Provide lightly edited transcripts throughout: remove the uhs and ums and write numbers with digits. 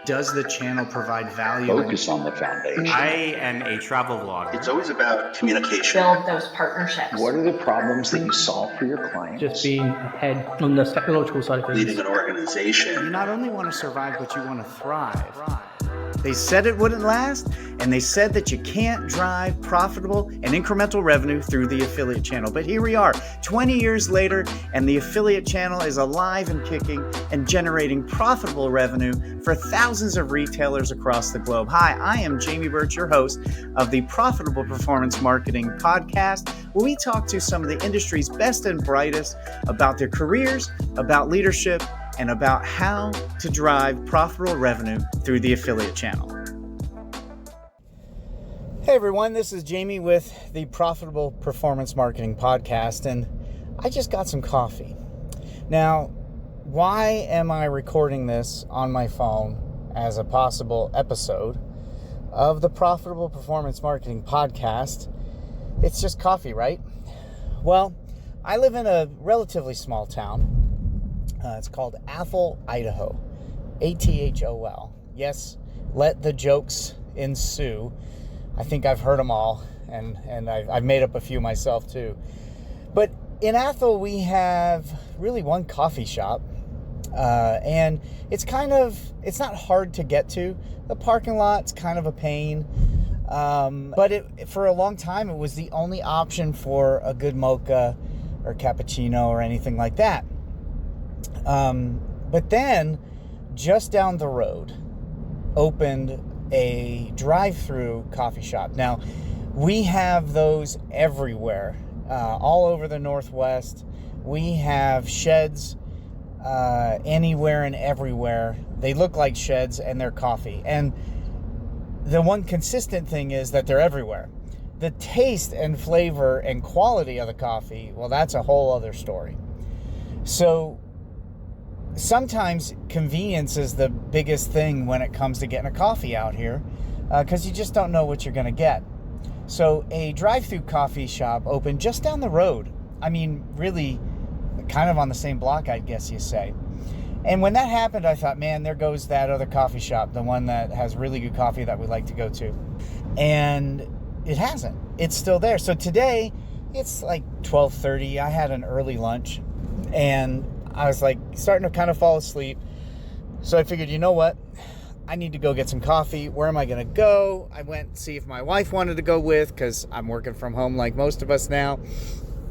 Does the channel provide value? Focus on the foundation. I am a travel vlogger. It's always about communication. Build those partnerships. What are the problems that you solve for your clients? Just being ahead on the technological side of things. Leading an organization. You not only want to survive, but you want to thrive. They said it wouldn't last, and they said that you can't drive profitable and incremental revenue through the affiliate channel. But here we are, 20 years later, and the affiliate channel is alive and kicking and generating profitable revenue for thousands of retailers across the globe. Hi, I am Jamie Birch, your host of the Profitable Performance Marketing Podcast, where we talk to some of the industry's best and brightest about their careers, about leadership, and about how to drive profitable revenue through the affiliate channel. Hey everyone, this is Jamie with the Profitable Performance Marketing Podcast, and I just got some coffee. Now, why am I recording this on my phone as a possible episode of the Profitable Performance Marketing Podcast? It's just coffee, right? Well, I live in a relatively small town. It's called Athol, Idaho. Athol. Yes, let the jokes ensue. I think I've heard them all, and I've made up a few myself too. But in Athol, we have really one coffee shop, and it's not hard to get to. The parking lot's kind of a pain, but for a long time, it was the only option for a good mocha or cappuccino or anything like that. But then, just down the road, opened a drive-through coffee shop. Now, we have those everywhere, all over the Northwest. We have sheds anywhere and everywhere. They look like sheds, and they're coffee. And the one consistent thing is that they're everywhere. The taste and flavor and quality of the coffee, well, that's a whole other story. So sometimes convenience is the biggest thing when it comes to getting a coffee out here, because you just don't know what you're going to get. So a drive-through coffee shop opened just down the road. I mean, really kind of on the same block, I guess you say. And when that happened, I thought, man, there goes that other coffee shop, the one that has really good coffee that we like to go to. And it hasn't. It's still there. So today, it's like 12:30. I had an early lunch, and I was like starting to kind of fall asleep. So I figured, you know what? I need to go get some coffee. Where am I going to go? I went to see if my wife wanted to go with, because I'm working from home like most of us now.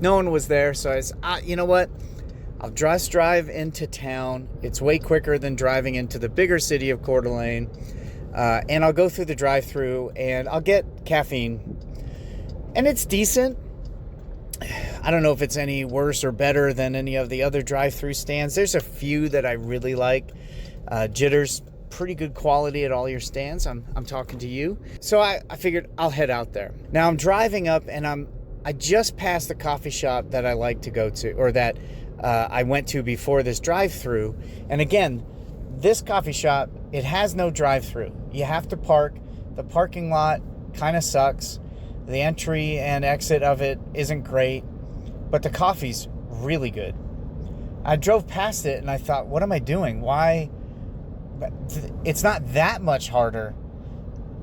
No one was there. So I said, you know what? I'll just drive into town. It's way quicker than driving into the bigger city of Coeur d'Alene. And I'll go through the drive-through and I'll get caffeine. And it's decent. I don't know if it's any worse or better than any of the other drive-through stands. There's a few that I really like. Jitter's pretty good quality at all your stands. I'm talking to you. So I figured I'll head out there. Now I'm driving up, and I just passed the coffee shop that I like to go to, or that I went to before this drive-through. And again, this coffee shop, it has no drive-through. You have to park. The parking lot kind of sucks. The entry and exit of it isn't great, but the coffee's really good. I drove past it and I thought, what am I doing? Why? It's not that much harder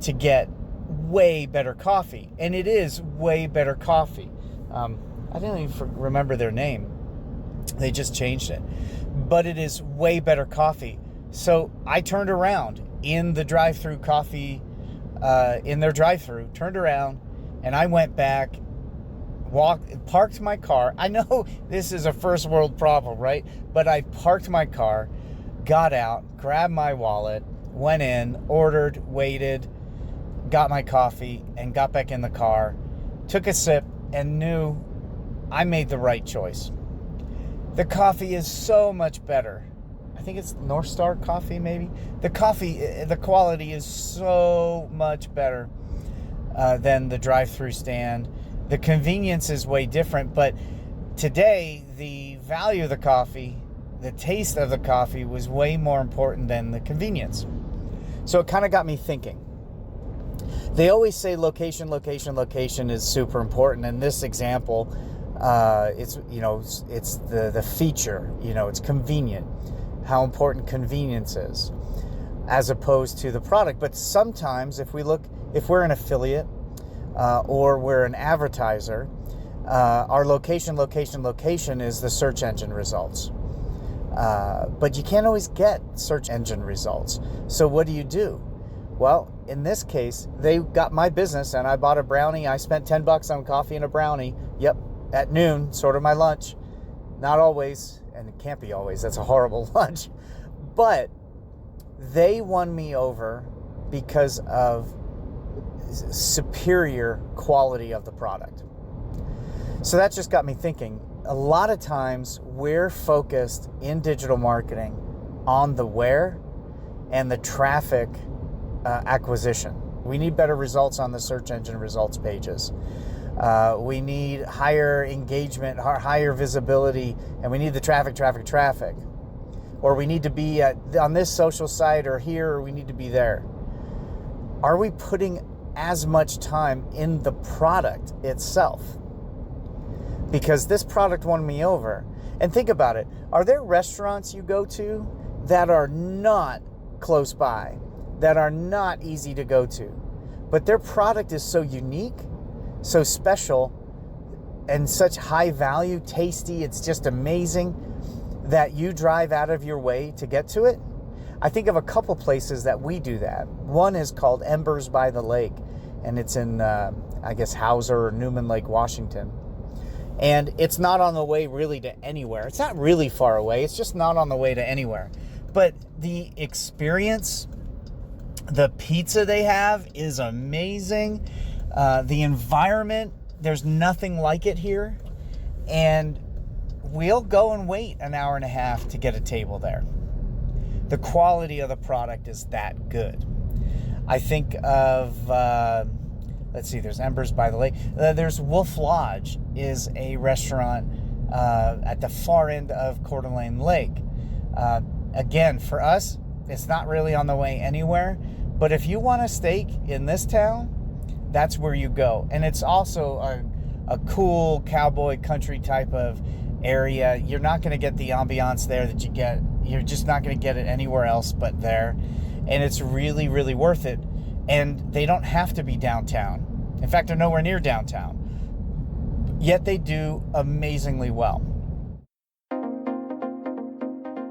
to get way better coffee. And it is way better coffee. I didn't even remember their name. They just changed it. But it is way better coffee. So I turned around in the drive-through coffee, in their drive-through, turned around, and I went back, parked my car. I know this is a first world problem, right? But I parked my car, got out, grabbed my wallet, went in, ordered, waited, got my coffee, and got back in the car, took a sip, and knew I made the right choice. The coffee is so much better. I think it's North Star coffee, maybe. The quality is so much better than the drive-through stand. The convenience is way different, but today the value of the coffee, the taste of the coffee was way more important than the convenience. So it kind of got me thinking. They always say location is super important. In this example, it's the feature, it's convenient, how important convenience is. as opposed to the product. But sometimes if we're an affiliate or we're an advertiser, our location is the search engine results. But you can't always get search engine results. So what do? Well, in this case, they got my business and I bought a brownie. I spent $10 on coffee and a brownie. Yep, at noon, sort of my lunch. Not always, and it can't be always. That's a horrible lunch. But they won me over because of superior quality of the product. So that just got me thinking. A lot of times we're focused in digital marketing on the where and the traffic acquisition. We need better results on the search engine results pages. We need higher engagement, higher visibility, and we need the traffic. Or we need to be on this social site or here, or we need to be there. Are we putting as much time in the product itself? Because this product won me over. And think about it. Are there restaurants you go to that are not close by, that are not easy to go to, but their product is so unique, so special, and such high value, tasty, it's just amazing that you drive out of your way to get to it? I think of a couple places that we do that. One is called Embers by the Lake, and it's in, Hauser or Newman Lake, Washington. And it's not on the way really to anywhere. It's not really far away. It's just not on the way to anywhere. But the experience, the pizza they have is amazing. The environment, there's nothing like it here. And we'll go and wait an hour and a half to get a table there. The quality of the product is that good. I think of, there's Embers by the Lake. There's Wolf Lodge, is a restaurant at the far end of Coeur d'Alene Lake. Again, for us, it's not really on the way anywhere. But if you want a steak in this town, that's where you go. And it's also a cool cowboy country type of area. You're not going to get the ambiance there that you get. You're just not going to get it anywhere else but there. And it's really, really worth it. And they don't have to be downtown. In fact, they're nowhere near downtown. Yet they do amazingly well.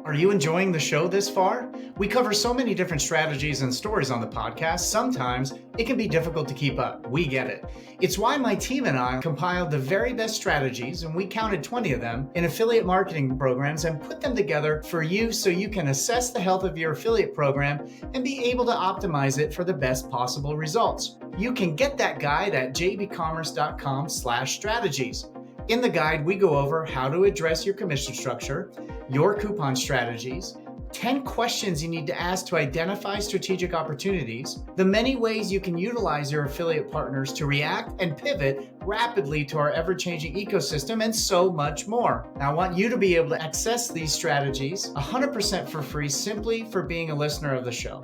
Are you enjoying the show this far? We cover so many different strategies and stories on the podcast, sometimes it can be difficult to keep up. We get it. It's why my team and I compiled the very best strategies, and we counted 20 of them, in affiliate marketing programs and put them together for you so you can assess the health of your affiliate program and be able to optimize it for the best possible results. You can get that guide at JEBCommerce.com/strategies. In the guide, we go over how to address your commission structure, your coupon strategies, 10 questions you need to ask to identify strategic opportunities, the many ways you can utilize your affiliate partners to react and pivot rapidly to our ever-changing ecosystem, and so much more. Now, I want you to be able to access these strategies 100% for free simply for being a listener of the show.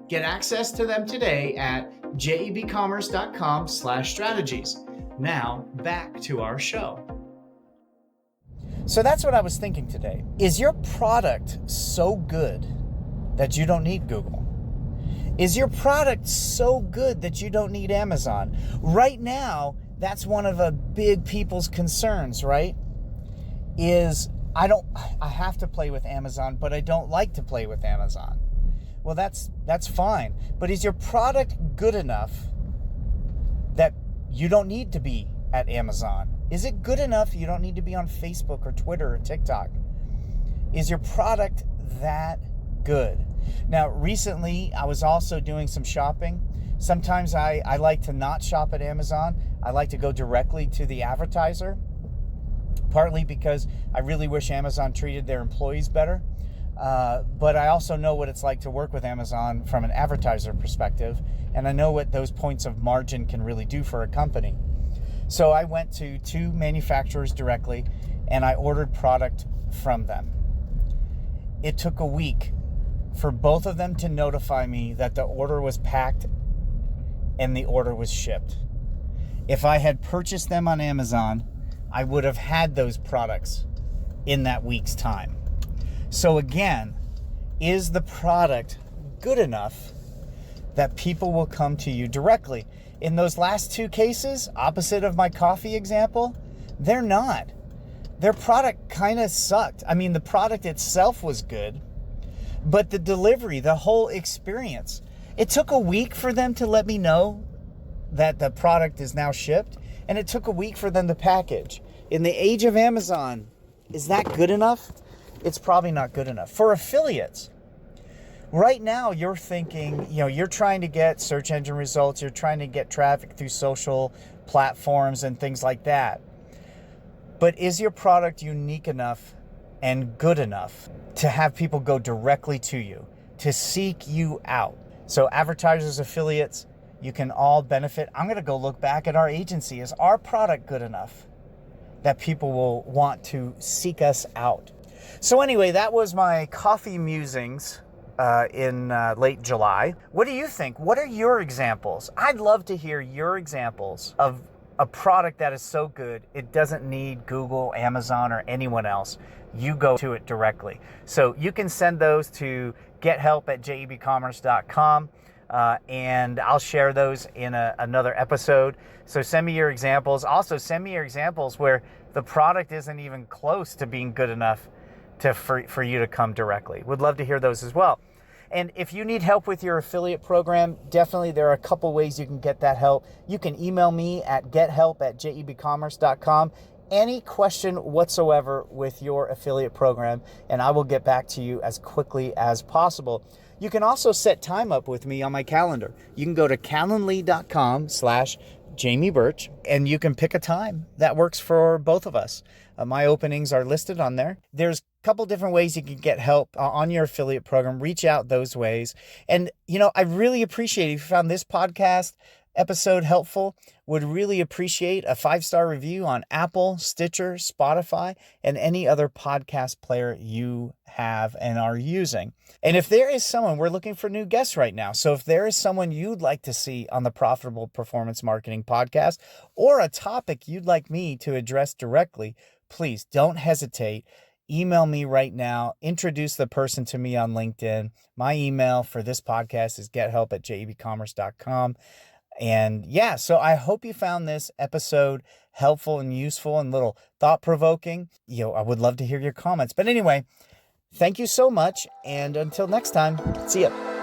Get access to them today at JEBCommerce.com/strategies. Now, back to our show. So that's what I was thinking today. Is your product so good that you don't need Google? Is your product so good that you don't need Amazon? Right now, that's one of the big people's concerns, right? I have to play with Amazon, but I don't like to play with Amazon. Well, that's fine. But is your product good enough that you don't need to be at Amazon? Is it good enough you don't need to be on Facebook or Twitter or TikTok? Is your product that good? Now, recently, I was also doing some shopping. Sometimes I like to not shop at Amazon. I like to go directly to the advertiser, partly because I really wish Amazon treated their employees better. But I also know what it's like to work with Amazon from an advertiser perspective, and I know what those points of margin can really do for a company. So I went to 2 manufacturers directly, and I ordered product from them. It took a week for both of them to notify me that the order was packed and the order was shipped. If I had purchased them on Amazon, I would have had those products in that week's time. So again, is the product good enough that people will come to you directly. In those last two cases, opposite of my coffee example, they're not. Their product kind of sucked. I mean, the product itself was good, but the delivery, the whole experience, it took a week for them to let me know that the product is now shipped, and it took a week for them to package. In the age of Amazon, is that good enough? It's probably not good enough. For affiliates, right now you're thinking, you're trying to get search engine results, you're trying to get traffic through social platforms and things like that. But is your product unique enough and good enough to have people go directly to you, to seek you out? So advertisers, affiliates, you can all benefit. I'm going to go look back at our agency. Is our product good enough that people will want to seek us out? So anyway, that was my coffee musings in late July. What do you think? What are your examples? I'd love to hear your examples of a product that is so good it doesn't need Google, Amazon, or anyone else. You go to it directly. So you can send those to gethelp@JEBCommerce.com. And I'll share those in another episode. So send me your examples. Also, send me your examples where the product isn't even close to being good enough for you to come directly. Would love to hear those as well. And if you need help with your affiliate program, definitely there are a couple ways you can get that help. You can email me at gethelp@JEBCommerce.com. Any question whatsoever with your affiliate program, and I will get back to you as quickly as possible. You can also set time up with me on my calendar. You can go to calendly.com/Jamie Birch, and you can pick a time that works for both of us. My openings are listed on there. There's a couple different ways you can get help on your affiliate program. Reach out those ways. And, I really appreciate if you found this podcast episode helpful. Would really appreciate a 5-star review on Apple, Stitcher, Spotify, and any other podcast player you have and are using. And if there is someone, we're looking for new guests right now. So if there is someone you'd like to see on the Profitable Performance Marketing Podcast, or a topic you'd like me to address directly, please don't hesitate. Email me right now. Introduce the person to me on LinkedIn. My email for this podcast is gethelp@JEBCommerce.com. And yeah, so I hope you found this episode helpful and useful and a little thought-provoking. I would love to hear your comments. But anyway, thank you so much. And until next time, see ya.